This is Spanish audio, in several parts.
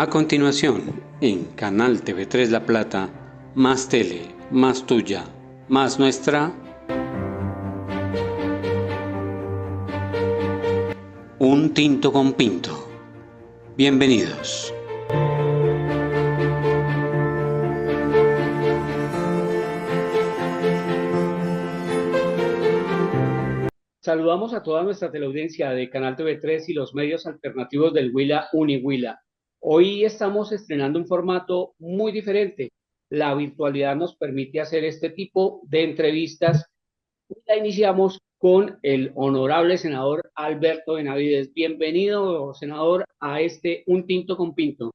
A continuación, en Canal TV3 La Plata, más tele, más tuya, más nuestra. Un tinto con Pinto. Bienvenidos. Saludamos a toda nuestra teleaudiencia de Canal TV3 y los medios alternativos del Huila Unihuila. Hoy estamos estrenando un formato muy diferente. La virtualidad nos permite hacer este tipo de entrevistas. La iniciamos con el honorable senador Alberto Benavides. Bienvenido, senador, a este Un Tinto con Pinto.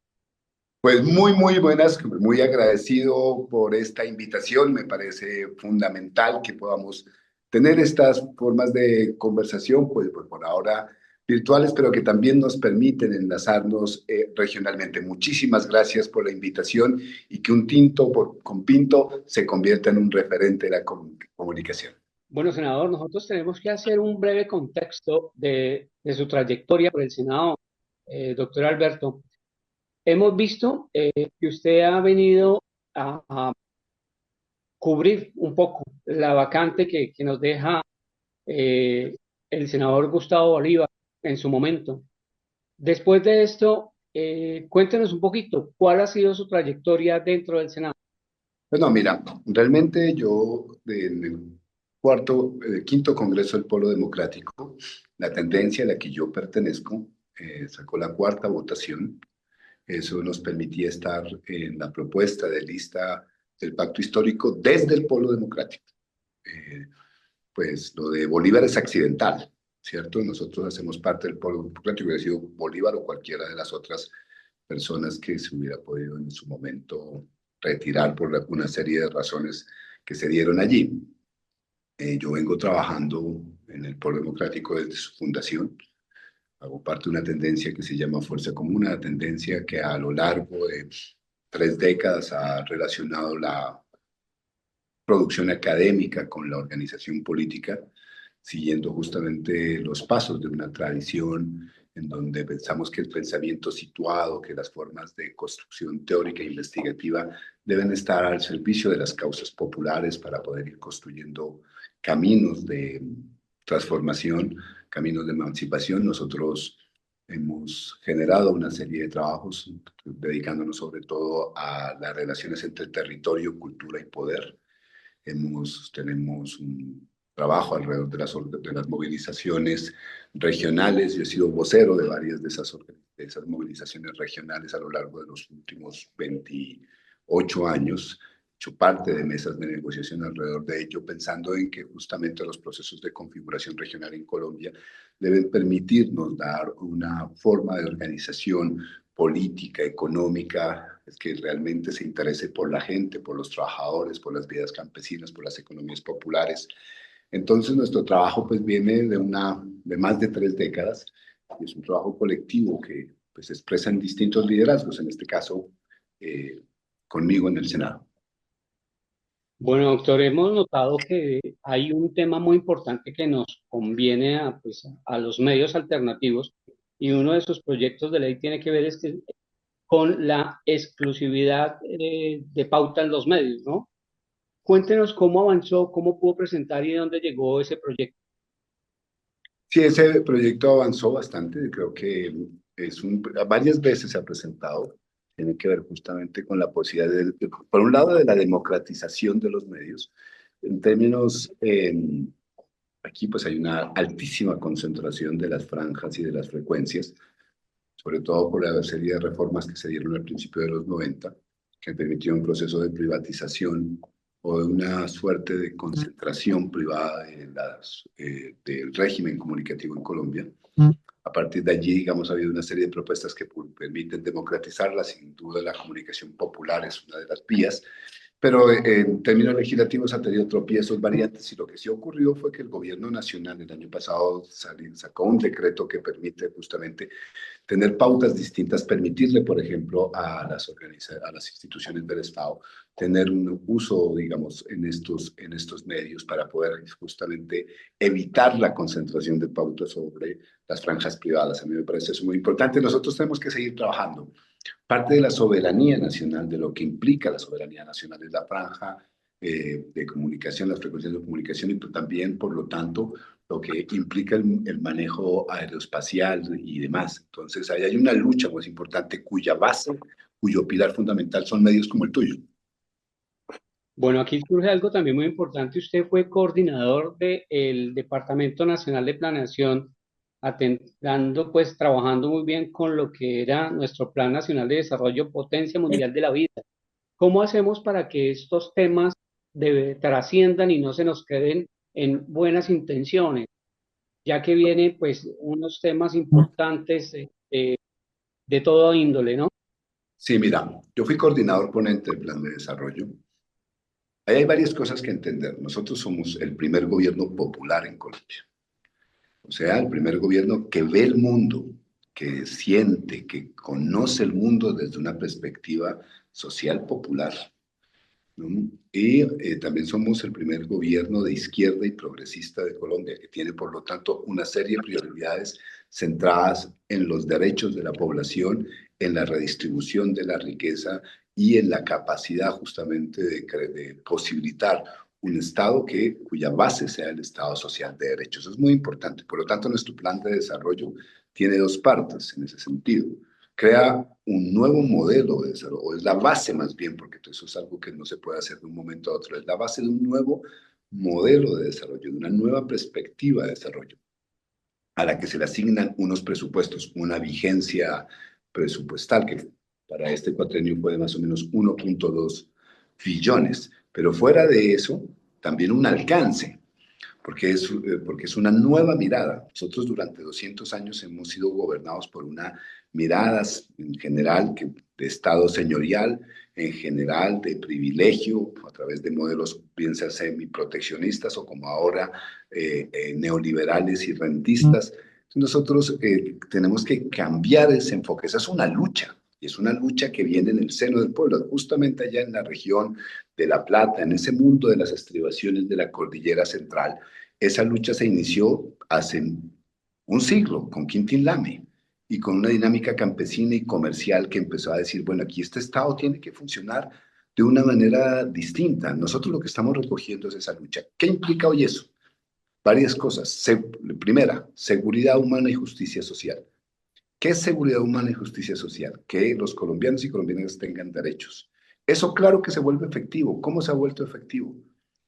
Pues muy buenas, muy agradecido por esta invitación. Me parece fundamental que podamos tener estas formas de conversación, pues por ahora virtuales, pero que también nos permiten enlazarnos regionalmente. Muchísimas gracias por la invitación y que un tinto con Pinto se convierta en un referente de la comunicación. Bueno, senador, nosotros tenemos que hacer un breve contexto de su trayectoria por el Senado, doctor Alberto. Hemos visto que usted ha venido a cubrir un poco la vacante que nos deja eh, el senador Gustavo Bolívar en su momento. Después de esto, cuéntenos un poquito cuál ha sido su trayectoria dentro del Senado. Bueno, mira, realmente yo en el quinto Congreso del Polo Democrático, la tendencia a la que yo pertenezco sacó la cuarta votación. Eso nos permitía estar en la propuesta de lista del pacto histórico desde el Polo Democrático. Pues lo de Bolívar es accidental, ¿cierto? Nosotros hacemos parte del Polo Democrático, hubiera sido Bolívar o cualquiera de las otras personas que se hubiera podido en su momento retirar por una serie de razones que se dieron allí. Yo vengo trabajando en el Polo Democrático desde su fundación. Hago parte de una tendencia que se llama Fuerza Común, una tendencia que a lo largo de 3 décadas ha relacionado la producción académica con la organización política, siguiendo justamente los pasos de una tradición en donde pensamos que el pensamiento situado, que las formas de construcción teórica e investigativa deben estar al servicio de las causas populares para poder ir construyendo caminos de transformación, caminos de emancipación. Nosotros hemos generado una serie de trabajos dedicándonos sobre todo a las relaciones entre territorio, cultura y poder. Tenemos un trabajo alrededor de las movilizaciones regionales. Yo he sido vocero de varias de esas movilizaciones regionales a lo largo de los últimos 28 años. He hecho parte de mesas de negociación alrededor de ello, pensando en que justamente los procesos de configuración regional en Colombia deben permitirnos dar una forma de organización política, económica, es que realmente se interese por la gente, por los trabajadores, por las vidas campesinas, por las economías populares. Entonces nuestro trabajo pues viene de más de 3 décadas y es un trabajo colectivo que pues expresa en distintos liderazgos, en este caso conmigo en el Senado. Bueno, doctor, hemos notado que hay un tema muy importante que nos conviene a, pues, a los medios alternativos y uno de sus proyectos de ley tiene que ver con la exclusividad de pauta en los medios, ¿no? Cuéntenos cómo avanzó, cómo pudo presentar y dónde llegó ese proyecto. Sí, ese proyecto avanzó bastante, creo que varias veces se ha presentado, tiene que ver justamente con la posibilidad por un lado, de la democratización de los medios, en términos, aquí pues hay una altísima concentración de las franjas y de las frecuencias, sobre todo por la serie de reformas que se dieron al principio de los 90, que permitieron un proceso de privatización o de una suerte de concentración privada del régimen comunicativo en Colombia. A partir de allí, digamos, ha habido una serie de propuestas que permiten democratizarla. Sin duda, la comunicación popular es una de las vías, pero en términos legislativos ha tenido tropiezos, variantes, y lo que sí ocurrió fue que el gobierno nacional el año pasado sacó un decreto que permite justamente tener pautas distintas, permitirle, por ejemplo, a las instituciones del Estado tener un uso, digamos, en estos medios para poder justamente evitar la concentración de pautas sobre las franjas privadas. A mí me parece eso muy importante. Nosotros tenemos que seguir trabajando Parte de la soberanía nacional, de lo que implica la soberanía nacional, es la franja de comunicación, las frecuencias de comunicación y también, por lo tanto, lo que implica el manejo aeroespacial y demás. Entonces, ahí hay una lucha muy importante cuya base, cuyo pilar fundamental son medios como el tuyo. Bueno, aquí surge algo también muy importante. Usted fue coordinador del Departamento Nacional de Planeación, atentando, pues trabajando muy bien con lo que era nuestro Plan Nacional de Desarrollo Potencia Mundial de la Vida. ¿Cómo hacemos para que estos temas trasciendan y no se nos queden en buenas intenciones? Ya que vienen pues unos temas importantes de todo índole, ¿no? Sí, mira, yo fui coordinador ponente del plan de desarrollo. Ahí hay varias cosas que entender. Nosotros somos el primer gobierno popular en Colombia. O sea, el primer gobierno que ve el mundo, que siente, que conoce el mundo desde una perspectiva social popular, ¿no? Y también somos el primer gobierno de izquierda y progresista de Colombia, que tiene, por lo tanto, una serie de prioridades centradas en los derechos de la población, en la redistribución de la riqueza y en la capacidad justamente de posibilitar un Estado cuya base sea el Estado social de derechos. Eso es muy importante. Por lo tanto, nuestro plan de desarrollo tiene dos partes en ese sentido. Crea un nuevo modelo de desarrollo, o es la base más bien, porque eso es algo que no se puede hacer de un momento a otro, es la base de un nuevo modelo de desarrollo, de una nueva perspectiva de desarrollo, a la que se le asignan unos presupuestos, una vigencia presupuestal que para este cuatrenio fue de más o menos 1.2 billones, pero fuera de eso, también un alcance, porque es una nueva mirada. Nosotros durante 200 años hemos sido gobernados por una mirada en general de Estado señorial, en general de privilegio, a través de modelos bien sea semiproteccionistas o como ahora neoliberales y rentistas. Nosotros tenemos que cambiar ese enfoque. Esa es una lucha. Y es una lucha que viene en el seno del pueblo, justamente allá en la región de La Plata, en ese mundo de las estribaciones de la cordillera central. Esa lucha se inició hace un siglo con Quintín Lame y con una dinámica campesina y comercial que empezó a decir, bueno, aquí este Estado tiene que funcionar de una manera distinta. Nosotros lo que estamos recogiendo es esa lucha. ¿Qué implica hoy eso? Varias cosas. Primera, seguridad humana y justicia social. ¿Qué es seguridad humana y justicia social? Que los colombianos y colombianas tengan derechos. Eso claro que se vuelve efectivo. ¿Cómo se ha vuelto efectivo?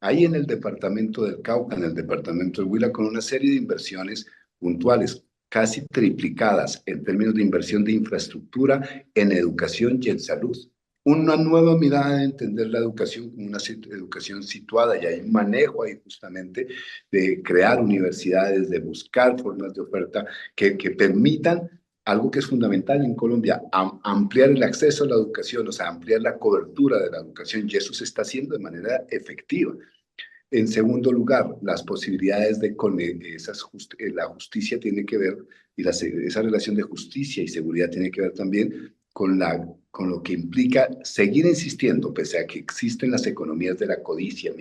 Ahí en el departamento del Cauca, en el departamento del Huila, con una serie de inversiones puntuales, casi triplicadas en términos de inversión de infraestructura en educación y en salud. Una nueva mirada de entender la educación como una educación situada, y hay un manejo ahí justamente de crear universidades, de buscar formas de oferta que permitan algo que es fundamental en Colombia, ampliar el acceso a la educación, o sea, ampliar la cobertura de la educación, y eso se está haciendo de manera efectiva. En segundo lugar, las posibilidades de la justicia tiene que ver, y esa relación de justicia y seguridad tiene que ver también con lo que implica seguir insistiendo, pese a que existen las economías de la codicia,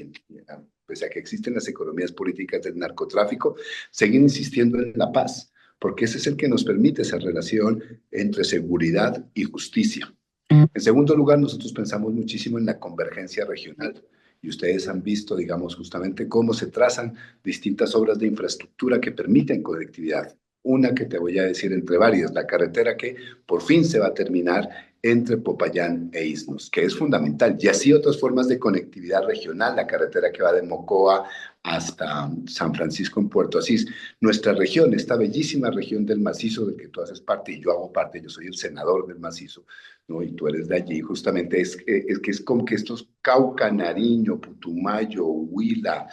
pese a que existen las economías políticas del narcotráfico, seguir insistiendo en la paz, porque ese es el que nos permite esa relación entre seguridad y justicia. En segundo lugar, nosotros pensamos muchísimo en la convergencia regional. Y ustedes han visto, digamos, justamente cómo se trazan distintas obras de infraestructura que permiten conectividad. Una que te voy a decir entre varias, la carretera que por fin se va a terminar entre Popayán e Isnos, que es fundamental. Y así otras formas de conectividad regional, la carretera que va de Mocoa hasta San Francisco en Puerto Asís. Nuestra región, esta bellísima región del macizo del que tú haces parte y yo hago parte, yo soy el senador del macizo, ¿no? Y tú eres de allí, justamente es que es como que estos Cauca, Nariño, Putumayo, Huila,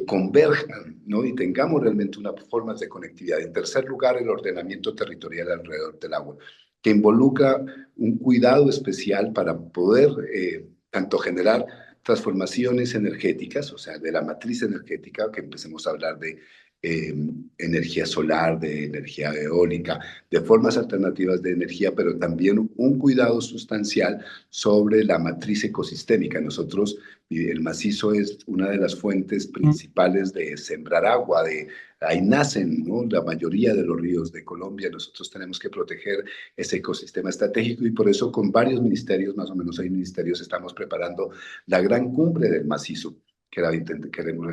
converjan, ¿no? Y tengamos realmente unas formas de conectividad. En tercer lugar, el ordenamiento territorial alrededor del agua, que involucra un cuidado especial para poder tanto generar transformaciones energéticas, o sea, de la matriz energética, que empecemos a hablar de energía solar, de energía eólica, de formas alternativas de energía, pero también un cuidado sustancial sobre la matriz ecosistémica. Nosotros, el macizo es una de las fuentes principales de sembrar agua, ahí nacen, ¿no?, la mayoría de los ríos de Colombia. Nosotros tenemos que proteger ese ecosistema estratégico y por eso con varios ministerios, más o menos 6 ministerios, estamos preparando la gran cumbre del macizo que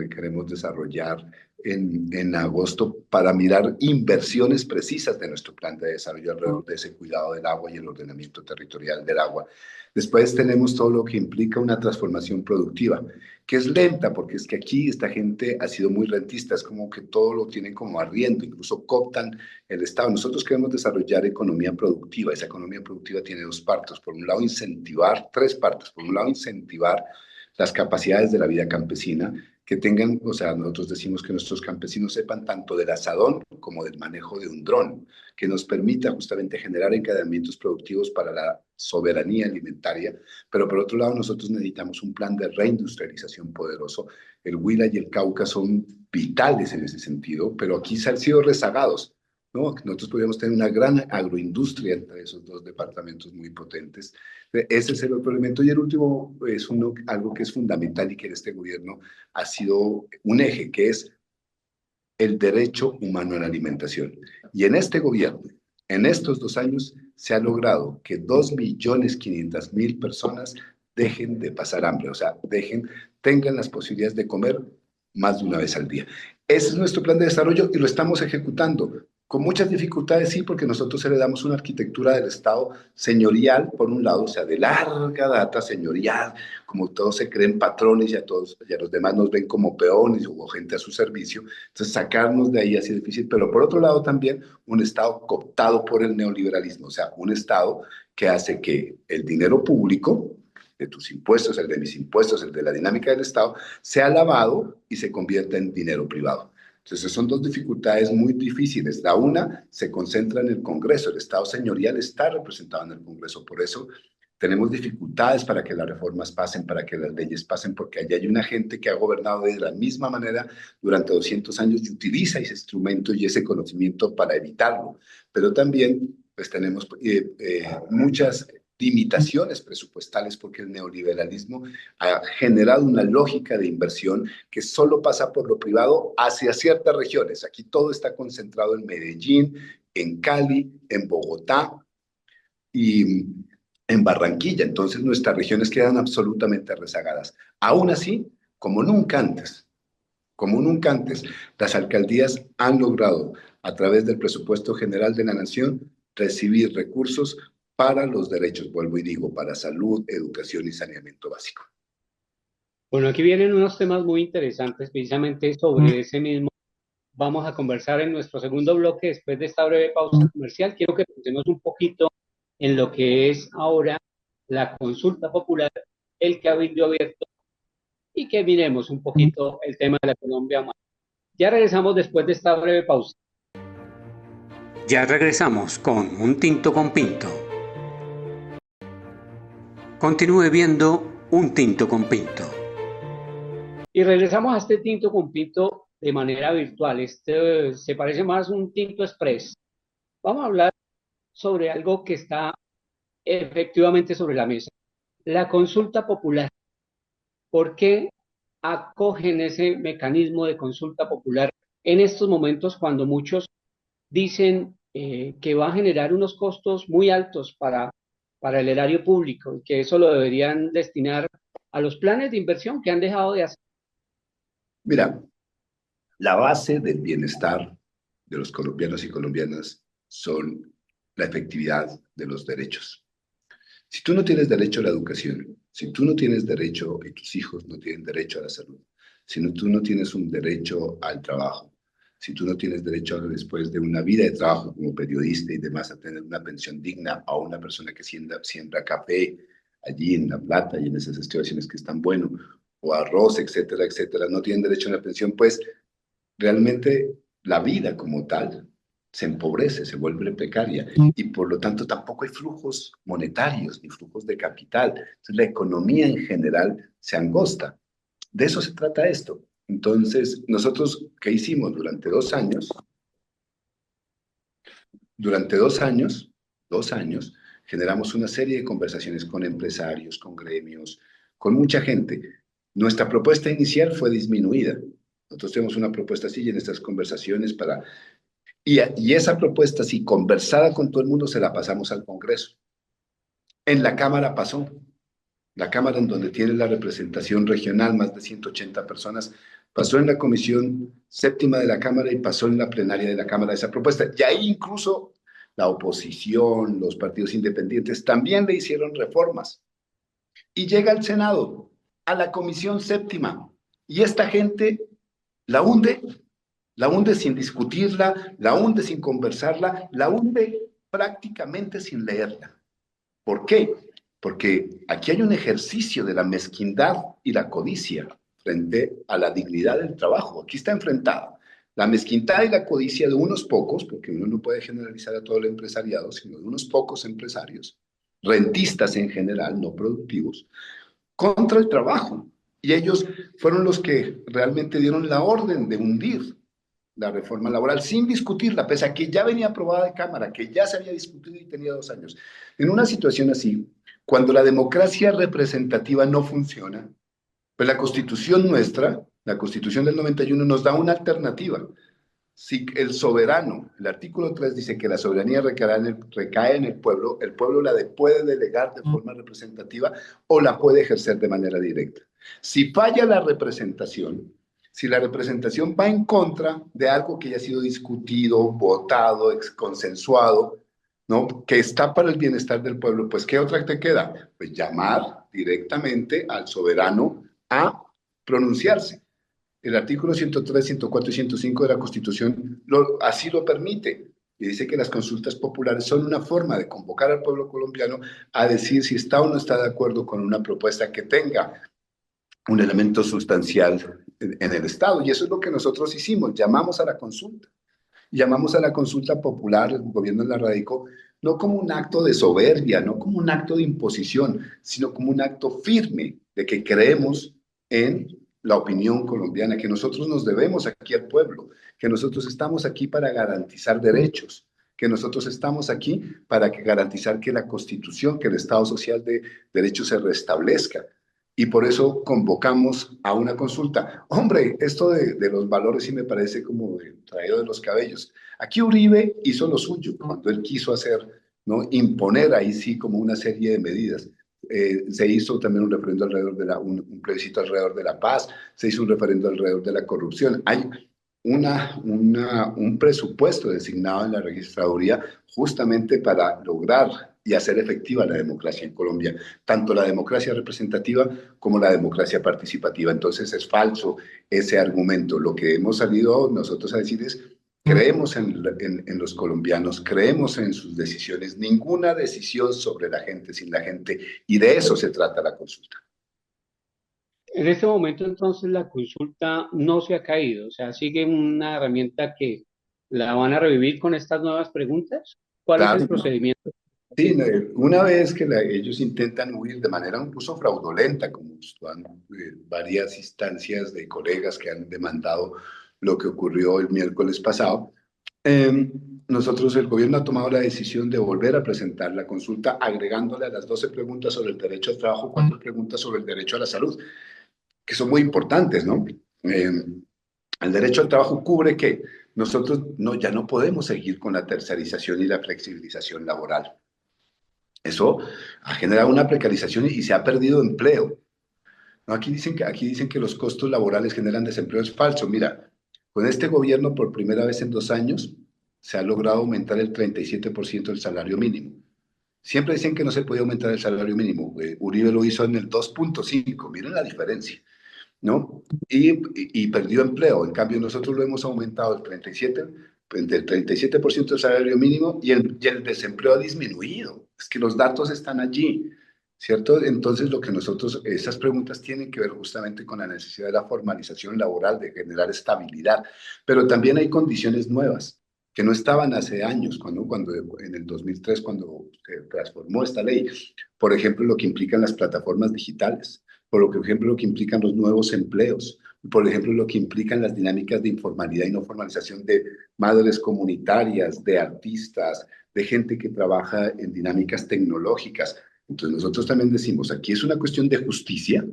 queremos desarrollar en agosto para mirar inversiones precisas de nuestro plan de desarrollo alrededor de ese cuidado del agua y el ordenamiento territorial del agua. Después tenemos todo lo que implica una transformación productiva, que es lenta, porque es que aquí esta gente ha sido muy rentista, es como que todo lo tienen como arriendo, incluso cooptan el Estado. Nosotros queremos desarrollar economía productiva. Esa economía productiva tiene dos partes. Por un lado, incentivar, tres partes. Por un lado, incentivar las capacidades de la vida campesina, que tengan, o sea, nosotros decimos que nuestros campesinos sepan tanto del asadón como del manejo de un dron, que nos permita justamente generar encadenamientos productivos para la soberanía alimentaria, pero por otro lado nosotros necesitamos un plan de reindustrialización poderoso. El Huila y el Cauca son vitales en ese sentido, pero aquí se han sido rezagados, ¿no? Nosotros podríamos tener una gran agroindustria entre esos dos departamentos muy potentes. Ese es el otro elemento. Y el último es algo que es fundamental y que en este gobierno ha sido un eje, que es el derecho humano a la alimentación. Y en este gobierno, en estos 2 años, se ha logrado que 2.500.000 personas dejen de pasar hambre, o sea, tengan las posibilidades de comer más de una vez al día. Ese es nuestro plan de desarrollo y lo estamos ejecutando. Con muchas dificultades, sí, porque nosotros heredamos una arquitectura del Estado señorial, por un lado, o sea, de larga data señorial, como todos se creen patrones y a los demás nos ven como peones o gente a su servicio. Entonces, sacarnos de ahí ha sido difícil, pero por otro lado también un Estado cooptado por el neoliberalismo, o sea, un Estado que hace que el dinero público, de tus impuestos, el de mis impuestos, el de la dinámica del Estado, sea lavado y se convierta en dinero privado. Entonces, son dos dificultades muy difíciles. La una se concentra en el Congreso. El Estado señorial está representado en el Congreso. Por eso tenemos dificultades para que las reformas pasen, para que las leyes pasen, porque allí hay una gente que ha gobernado de la misma manera durante 200 años y utiliza ese instrumento y ese conocimiento para evitarlo. Pero también pues tenemos muchas limitaciones presupuestales porque el neoliberalismo ha generado una lógica de inversión que solo pasa por lo privado hacia ciertas regiones. Aquí todo está concentrado en Medellín, en Cali, en Bogotá y en Barranquilla. Entonces nuestras regiones quedan absolutamente rezagadas. Aún así, como nunca antes, las alcaldías han logrado, a través del presupuesto general de la nación, recibir recursos para los derechos, vuelvo y digo, para salud, educación y saneamiento básico. Bueno, aquí vienen unos temas muy interesantes precisamente sobre ese mismo. Vamos a conversar en nuestro segundo bloque después de esta breve pausa comercial. Quiero que pensemos un poquito en lo que es ahora la consulta popular, el cabildo abierto y que miremos un poquito el tema de la Colombia humana. Ya regresamos después de esta breve pausa. Ya regresamos con Un Tinto con Pinto. Continúe viendo Un Tinto con Pinto. Y regresamos a este tinto con pinto de manera virtual. Este se parece más a un tinto express. Vamos a hablar sobre algo que está efectivamente sobre la mesa. La consulta popular. ¿Por qué acogen ese mecanismo de consulta popular en estos momentos cuando muchos dicen que va a generar unos costos muy altos para el erario público y que eso lo deberían destinar a los planes de inversión que han dejado de hacer? Mira, la base del bienestar de los colombianos y colombianas son la efectividad de los derechos. Si tú no tienes derecho a la educación, si tú no tienes derecho y tus hijos no tienen derecho a la salud, si tú no tienes un derecho al trabajo, si tú no tienes derecho después de una vida de trabajo como periodista y demás a tener una pensión digna a una persona que siembra café allí en La Plata y en esas situaciones que están bueno, o arroz, etcétera, etcétera, no tienen derecho a una pensión, pues realmente la vida como tal se empobrece, se vuelve precaria y por lo tanto tampoco hay flujos monetarios ni flujos de capital. Entonces la economía en general se angosta. De eso se trata esto. Entonces, nosotros, ¿qué hicimos durante 2 años? Durante 2 años, 2 años, generamos una serie de conversaciones con empresarios, con gremios, con mucha gente. Nuestra propuesta inicial fue disminuida. Nosotros tenemos una propuesta así y en estas conversaciones para... Y esa propuesta, si conversada con todo el mundo, se la pasamos al Congreso. En la Cámara pasó. La Cámara en donde tiene la representación regional, más de 180 personas, pasó en la Comisión Séptima de la Cámara y pasó en la plenaria de la Cámara esa propuesta. Y ahí incluso la oposición, los partidos independientes también le hicieron reformas. Y llega al Senado, a la Comisión Séptima, y esta gente la hunde sin discutirla, la hunde sin conversarla, la hunde prácticamente sin leerla. ¿Por qué? Porque aquí hay un ejercicio de la mezquindad y la codicia frente a la dignidad del trabajo. Aquí está enfrentada la mezquindad y la codicia de unos pocos, porque uno no puede generalizar a todo el empresariado, sino de unos pocos empresarios, rentistas en general, no productivos, contra el trabajo. Y ellos fueron los que realmente dieron la orden de hundir la reforma laboral sin discutirla, pese a que ya venía aprobada de Cámara, que ya se había discutido y tenía 2 años. En una situación así, cuando la democracia representativa no funciona, pues la Constitución nuestra, la Constitución del 91, nos da una alternativa. Si el soberano, el artículo 3 dice que la soberanía recae en el pueblo puede delegar de forma representativa o la puede ejercer de manera directa. Si falla la representación, si la representación va en contra de algo que ya ha sido discutido, votado, consensuado, ¿no? Que está para el bienestar del pueblo, pues ¿qué otra te queda? Pues llamar directamente al soberano a pronunciarse. El artículo 103, 104 y 105 de la Constitución así lo permite. Y dice que las consultas populares son una forma de convocar al pueblo colombiano a decir si está o no está de acuerdo con una propuesta que tenga un elemento sustancial en el Estado. Y eso es lo que nosotros hicimos, llamamos a la consulta. Llamamos a la consulta popular, el gobierno la radicó, no como un acto de soberbia, no como un acto de imposición, sino como un acto firme de que creemos en la opinión colombiana, que nosotros nos debemos aquí al pueblo, que nosotros estamos aquí para garantizar derechos, que nosotros estamos aquí para garantizar que la Constitución, que el Estado Social de Derecho se restablezca. Y por eso convocamos a una consulta. Hombre, esto de los valores sí me parece como traído de los cabellos. Aquí Uribe hizo lo suyo cuando él quiso hacer, ¿no? Imponer ahí sí como una serie de medidas. Se hizo también un referendo alrededor de un plebiscito alrededor de la paz, se hizo un referendo alrededor de la corrupción. Hay un presupuesto designado en la registraduría justamente para lograr y hacer efectiva la democracia en Colombia, tanto la democracia representativa como la democracia participativa. Entonces es falso ese argumento. Lo que hemos salido nosotros a decir es, creemos en los colombianos, creemos en sus decisiones, ninguna decisión sobre la gente sin la gente, y de eso se trata la consulta. En este momento, entonces, la consulta no se ha caído, o sea, sigue una herramienta que la van a revivir con estas nuevas preguntas. ¿Cuál es el Claro, procedimiento? sí, una vez que ellos intentan huir de manera incluso fraudulenta, como han varias instancias de colegas que han demandado lo que ocurrió el miércoles pasado, eh, nosotros, el gobierno ha tomado la decisión de volver a presentar la consulta, agregándole a las 12 preguntas sobre el derecho al trabajo, 4 preguntas sobre el derecho a la salud, que son muy importantes, ¿no? El derecho al trabajo cubre que nosotros ya no podemos seguir con la tercerización y la flexibilización laboral. Eso ha generado una precarización y se ha perdido empleo. No, aquí dicen que los costos laborales generan desempleo. Es falso. Mira, con este gobierno por primera vez en 2 años se ha logrado aumentar el 37% del salario mínimo. Siempre dicen que no se puede aumentar el salario mínimo. Uribe lo hizo en el 2.5. Miren la diferencia, ¿no? Y perdió empleo. En cambio, nosotros lo hemos aumentado del 37% del salario mínimo y el desempleo ha disminuido. Es que los datos están allí, ¿cierto? Entonces, esas preguntas tienen que ver justamente con la necesidad de la formalización laboral, de generar estabilidad, pero también hay condiciones nuevas que no estaban hace años, cuando en el 2003, cuando se transformó esta ley. Por ejemplo, lo que implican las plataformas digitales, por ejemplo, lo que implican los nuevos empleos, por ejemplo, lo que implican las dinámicas de informalidad y no formalización de madres comunitarias, de artistas, de gente que trabaja en dinámicas tecnológicas. Entonces nosotros también decimos, aquí es una cuestión de justicia,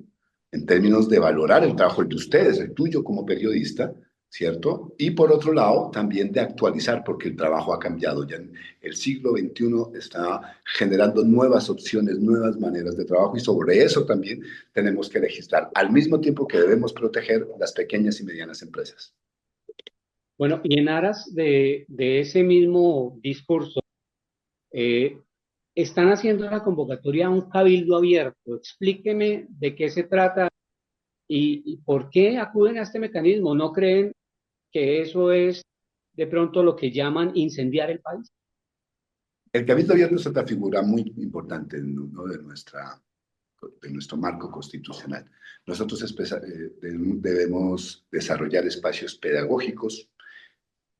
en términos de valorar el trabajo de ustedes, el tuyo como periodista, ¿cierto? Y por otro lado, también de actualizar, porque el trabajo ha cambiado. Ya el siglo XXI está generando nuevas opciones, nuevas maneras de trabajo y sobre eso también tenemos que legislar, al mismo tiempo que debemos proteger las pequeñas y medianas empresas. Bueno, y en aras de ese mismo discurso, eh, están haciendo la convocatoria a un cabildo abierto. Explíqueme de qué se trata y por qué acuden a este mecanismo. ¿No creen que eso es de pronto lo que llaman incendiar el país? El Cabildo Abierto es otra figura muy importante, ¿no? De nuestro marco constitucional. Nosotros debemos desarrollar espacios pedagógicos,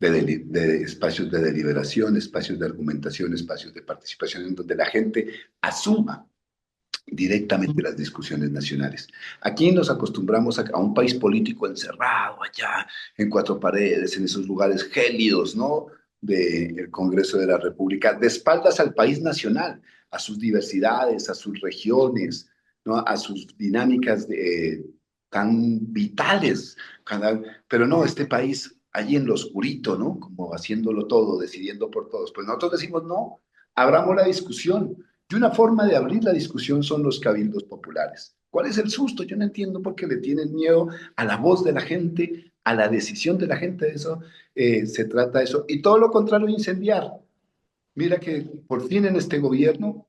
de espacios de deliberación, espacios de argumentación, espacios de participación en donde la gente asuma directamente las discusiones nacionales. Aquí nos acostumbramos a un país político encerrado allá, en cuatro paredes, en esos lugares gélidos, ¿no? Del Congreso de la República, de espaldas al país nacional, a sus diversidades, a sus regiones, ¿no? A sus dinámicas tan vitales. Pero no, este país allí en lo oscurito, ¿no? Como haciéndolo todo, decidiendo por todos. Pues nosotros decimos, no, abramos la discusión. Y una forma de abrir la discusión son los cabildos populares. ¿Cuál es el susto? Yo no entiendo por qué le tienen miedo a la voz de la gente, a la decisión de la gente. De eso se trata eso. Y todo lo contrario, incendiar. Mira que por fin en este gobierno,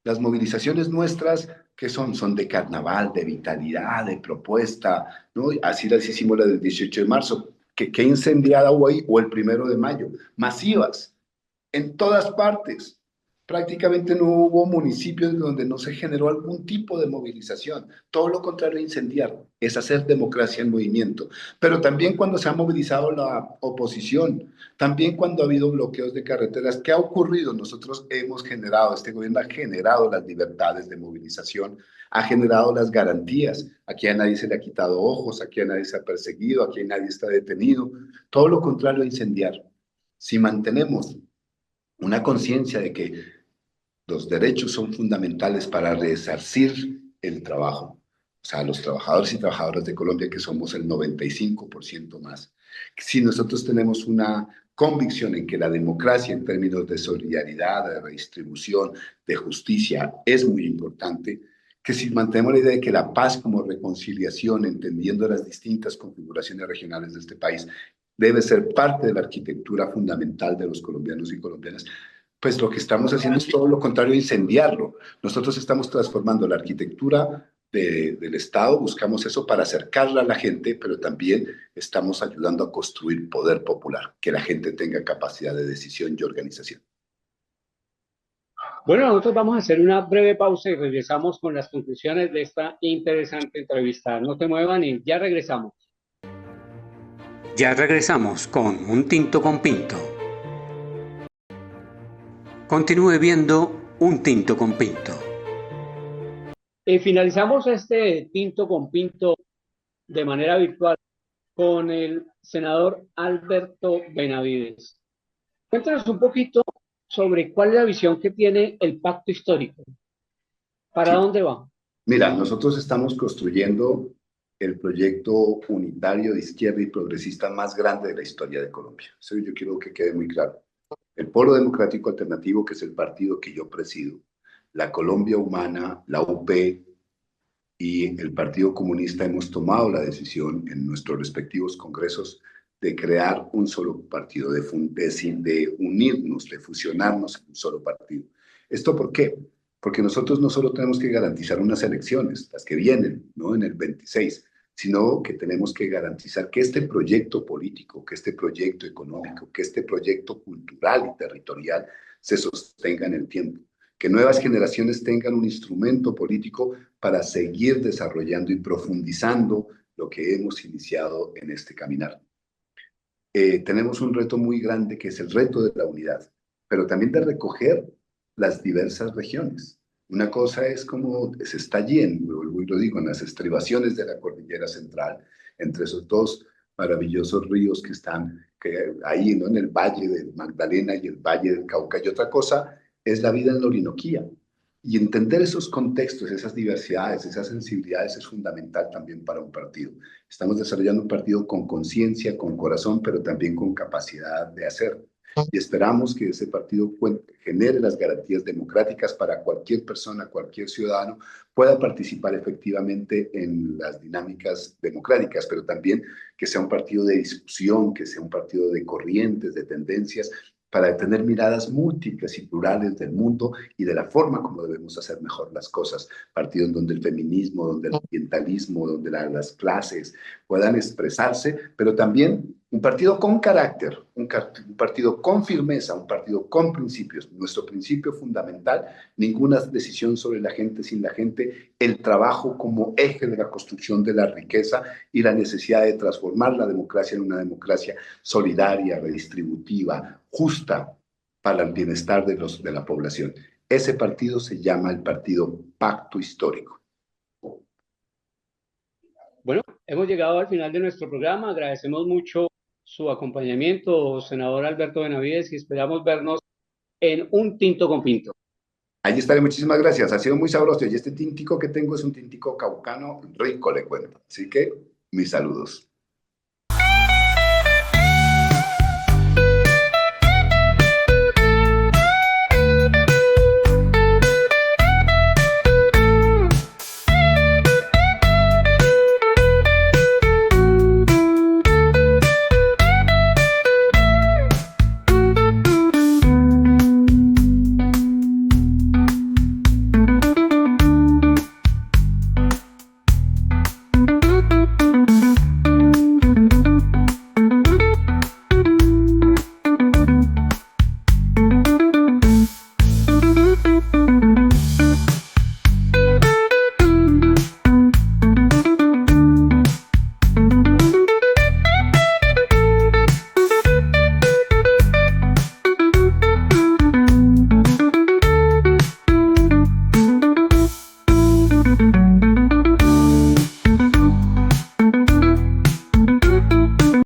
las movilizaciones nuestras, que son de carnaval, de vitalidad, de propuesta, ¿no? Así las hicimos la del 18 de marzo. ¿Qué incendiada hubo ahí? O el 1 de mayo. Masivas en todas partes. Prácticamente no hubo municipios donde no se generó algún tipo de movilización. Todo lo contrario a incendiar, es hacer democracia en movimiento. Pero también cuando se ha movilizado la oposición, también cuando ha habido bloqueos de carreteras, ¿qué ha ocurrido? Nosotros hemos generado, este gobierno ha generado las libertades de movilización, ha generado las garantías. Aquí a nadie se le ha quitado ojos, aquí a nadie se ha perseguido, aquí nadie está detenido. Todo lo contrario a incendiar. Si mantenemos una conciencia de que los derechos son fundamentales para resarcir el trabajo. O sea, los trabajadores y trabajadoras de Colombia, que somos el 95% más. Si nosotros tenemos una convicción en que la democracia en términos de solidaridad, de redistribución, de justicia es muy importante, que si mantenemos la idea de que la paz como reconciliación, entendiendo las distintas configuraciones regionales de este país, debe ser parte de la arquitectura fundamental de los colombianos y colombianas, pues lo que estamos haciendo es todo lo contrario, incendiarlo. Nosotros estamos transformando la arquitectura del Estado, buscamos eso para acercarla a la gente, pero también estamos ayudando a construir poder popular, que la gente tenga capacidad de decisión y organización. Bueno, nosotros vamos a hacer una breve pausa y regresamos con las conclusiones de esta interesante entrevista. No te muevan y ya regresamos. Ya regresamos con Un Tinto con Pinto. Continúe viendo Un Tinto con Pinto. Finalizamos este tinto con pinto de manera virtual con el senador Alberto Benavides. Cuéntanos un poquito sobre cuál es la visión que tiene el pacto histórico. ¿Para Sí. dónde va? Mira, nosotros estamos construyendo el proyecto unitario de izquierda y progresista más grande de la historia de Colombia. Eso yo quiero que quede muy claro. El Polo Democrático Alternativo, que es el partido que yo presido, la Colombia Humana, la UP y el Partido Comunista hemos tomado la decisión en nuestros respectivos congresos de crear un solo partido, de unirnos, de fusionarnos en un solo partido. ¿Esto por qué? Porque nosotros no solo tenemos que garantizar unas elecciones, las que vienen, ¿no? En el 26, sino que tenemos que garantizar que este proyecto político, que este proyecto económico, que este proyecto cultural y territorial se sostenga en el tiempo, que nuevas generaciones tengan un instrumento político para seguir desarrollando y profundizando lo que hemos iniciado en este caminar. Tenemos un reto muy grande que es el reto de la unidad, pero también de recoger las diversas regiones. Una cosa es como se está allí, lo digo, en las estribaciones de la cordillera central, entre esos dos maravillosos ríos que están ahí, ¿no? En el Valle del Magdalena y el Valle del Cauca. Y otra cosa es la vida en la Orinoquía. Y entender esos contextos, esas diversidades, esas sensibilidades es fundamental también para un partido. Estamos desarrollando un partido con conciencia, con corazón, pero también con capacidad de hacer. Y esperamos que ese partido genere las garantías democráticas para cualquier persona, cualquier ciudadano pueda participar efectivamente en las dinámicas democráticas, pero también que sea un partido de discusión, que sea un partido de corrientes, de tendencias, para tener miradas múltiples y plurales del mundo y de la forma como debemos hacer mejor las cosas. Partido en donde el feminismo, donde el ambientalismo, donde las clases puedan expresarse, pero también un partido con carácter, un partido con firmeza, un partido con principios. Nuestro principio fundamental, ninguna decisión sobre la gente sin la gente, el trabajo como eje de la construcción de la riqueza y la necesidad de transformar la democracia en una democracia solidaria, redistributiva, justa para el bienestar de la población. Ese partido se llama el Partido Pacto Histórico. Bueno, hemos llegado al final de nuestro programa. Agradecemos mucho su acompañamiento, senador Alberto Benavides, y esperamos vernos en un tinto con pinto. Allí estaré, muchísimas gracias. Ha sido muy sabroso. Y este tintico que tengo es un tintico caucano rico, le cuento. Así que, mis saludos.